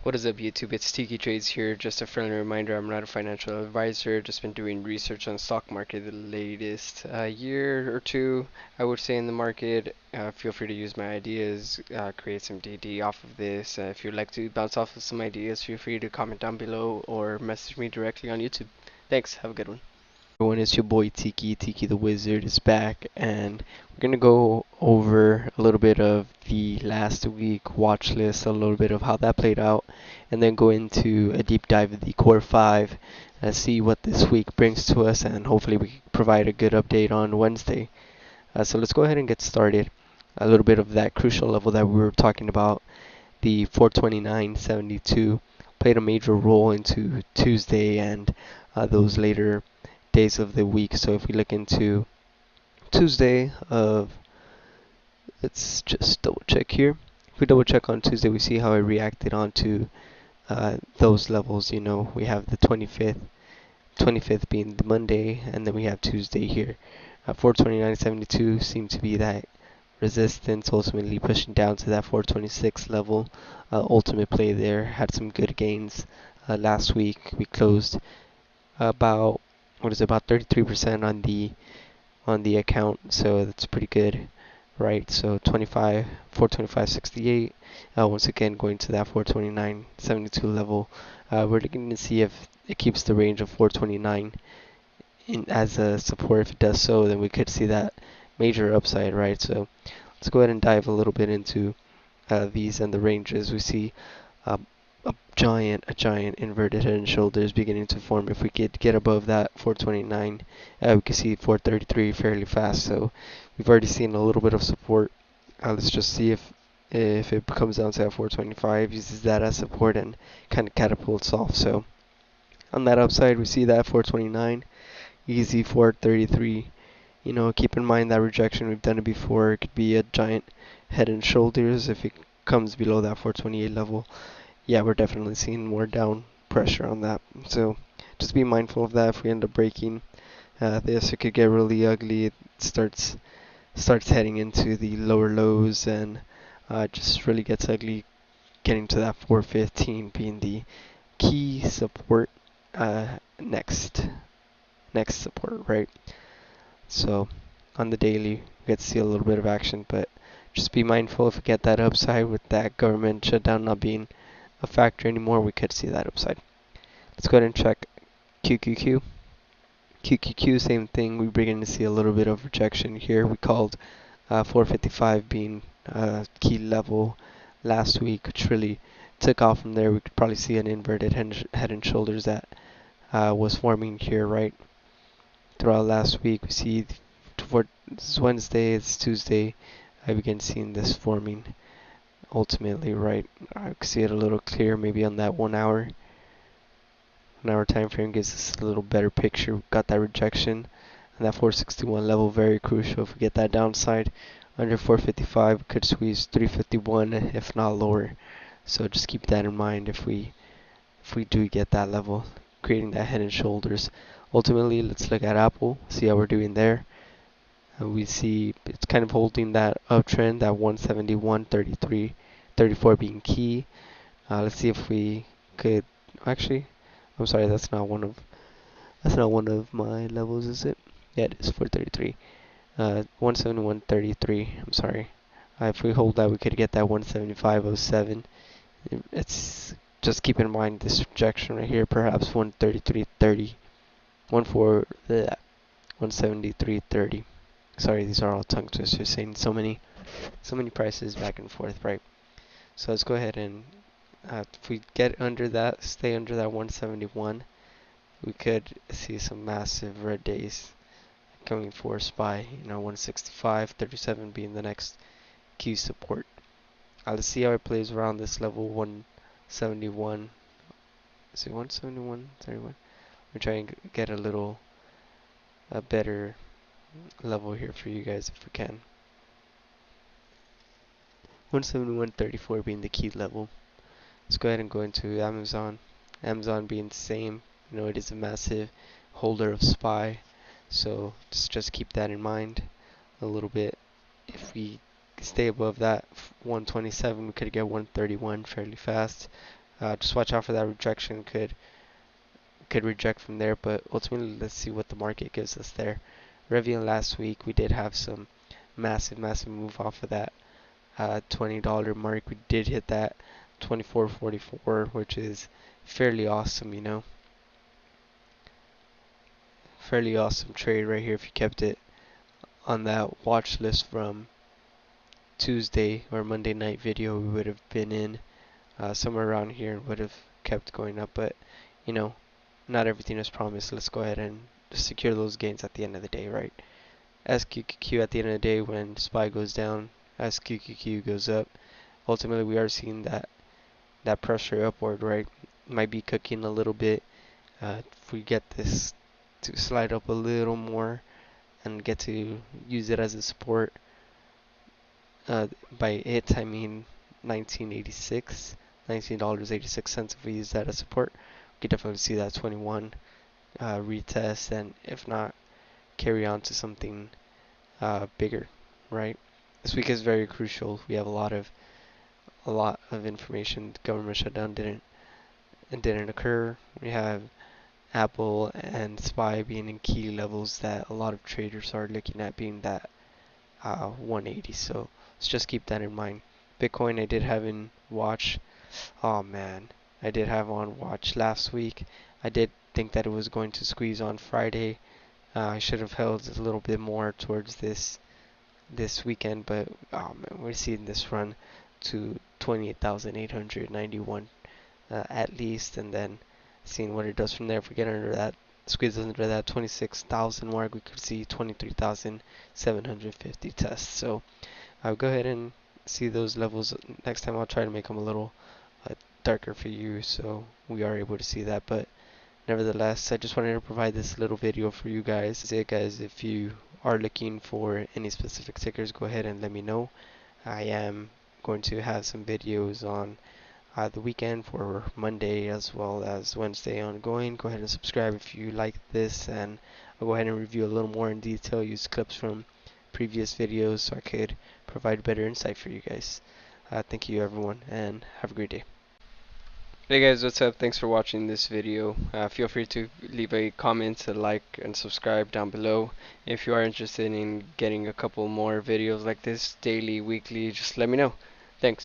What is up, YouTube? It's Tiki Trades here. Just a friendly reminder, I'm not a financial advisor. Just been doing research on stock market the latest year or two, I would say, in the market. Feel free to use my ideas, create some DD off of this. If you'd like to bounce off of some ideas, feel free to comment down below or message me directly on YouTube. Thanks. Have a good one. Everyone, it's your boy Tiki the Wizard is back, and we're gonna go over a little bit of the last week watch list, a little bit of how that played out, and then go into a deep dive of the core five, see what this week brings to us, and hopefully we can provide a good update on Wednesday. So let's go ahead and get started. A little bit of that crucial level that we were talking about, the 429.72, played a major role into Tuesday and those later days of the week. So if we look into Tuesday let's just double check here. If we double check on Tuesday, we see how it reacted onto those levels. You know, we have the 25th being the Monday, and then we have Tuesday here. 429.72 seemed to be that resistance, ultimately pushing down to that 426 level. Ultimate play there, had some good gains last week. We closed about about 33% on the account, so that's pretty good, right? So 425.68. Once again, going to that 429.72 level. We're looking to see if it keeps the range of 429 in as a support. If it does so, then we could see that major upside, right? So let's go ahead and dive a little bit into these and the ranges. We see a giant inverted head and shoulders beginning to form. If we could get above that 429, we can see 433 fairly fast. So we've already seen a little bit of support. Let's just see if it comes down to that 425, uses that as support and kind of catapults off. So on that upside, we see that 429, easy 433. You know, keep in mind that rejection, we've done it before. It could be a giant head and shoulders if it comes below that 428 level. Yeah, we're definitely seeing more down pressure on that. So just be mindful of that. If we end up breaking this, it could get really ugly. It starts heading into the lower lows, and just really gets ugly, getting to that 415 being the key support. Next support, right? So on the daily, we get to see a little bit of action, but just be mindful if we get that upside with that government shutdown not being a factor anymore, we could see that upside. Let's go ahead and check QQQ. QQQ, same thing. We begin to see a little bit of rejection here. We called 455 being key level last week, which really took off from there. We could probably see an inverted head and shoulders that was forming here, right? Throughout last week, we see for this is Wednesday, it's Tuesday, I begin seeing this forming. Ultimately, right, I can see it a little clear maybe on that 1 hour time frame, gives us a little better picture. We've got that rejection and that 461 level, very crucial. If we get that downside under 455, we could squeeze 351 if not lower. So just keep that in mind if we do get that level, creating that head and shoulders. Ultimately, let's look at Apple, see how we're doing there. We see it's kind of holding that uptrend, that 171.33, 34 being key. Let's see if we could actually. I'm sorry, that's not one of my levels, is it? Yeah, it is 433. 171.33. I'm sorry. If we hold that, we could get that 175.07. It's just keep in mind this rejection right here, perhaps 133.30, 173.30. Sorry, these are all tongue twisters, saying so many prices back and forth, right? So let's go ahead and if we get under that, stay under that 171, we could see some massive red days coming for SPY. You know, 165.37 being the next key support. Let's see how it plays around this level 171. Is it 171.31? We're trying to get a better level here for you guys if we can. 171.34 being the key level. Let's go ahead and go into Amazon. Amazon being the same, you know, it is a massive holder of SPY, so just keep that in mind a little bit. If we stay above that 127, we could get 131 fairly fast. Just watch out for that rejection. Could reject from there, but ultimately let's see what the market gives us there. Reviewing last week, we did have some massive move off of that $20 mark. We did hit that 24.44, which is fairly awesome, you know. Fairly awesome trade right here if you kept it on that watch list from Tuesday or Monday night video. We would have been in somewhere around here and would have kept going up, but you know, not everything is promised. Let's go ahead and secure those gains at the end of the day, right? SQQQ at the end of the day, when SPY goes down, SQQQ goes up. Ultimately, we are seeing that pressure upward, right? Might be cooking a little bit. If we get this to slide up a little more and get to use it as a support, by it I mean 1986, $19.86. If we use that as support, we could definitely see that 21 retest, and if not, carry on to something bigger, right? This week is very crucial. We have a lot of information. The government shutdown didn't occur. We have Apple and SPY being in key levels that a lot of traders are looking at being that 180. So let's just keep that in mind. Bitcoin I did have in watch. Oh man, I did have on watch last week. I did think that it was going to squeeze on Friday. I should have held a little bit more towards this weekend, but oh man, we're seeing this run to 28,891 at least, and then seeing what it does from there. If we get under that, squeeze under that 26,000 mark, we could see 23,750 tests. So I'll go ahead and see those levels next time. I'll try to make them a little darker for you so we are able to see that, but nevertheless, I just wanted to provide this little video for you guys. That's it, guys. If you are looking for any specific tickers, go ahead and let me know. I am going to have some videos on the weekend for Monday as well as Wednesday ongoing. Go ahead and subscribe if you like this, and I'll go ahead and review a little more in detail, use clips from previous videos so I could provide better insight for you guys. Thank you everyone, and have a great day. Hey guys, what's up? Thanks for watching this video. Feel free to leave a comment, a like, and subscribe down below. If you are interested in getting a couple more videos like this, daily, weekly, just let me know.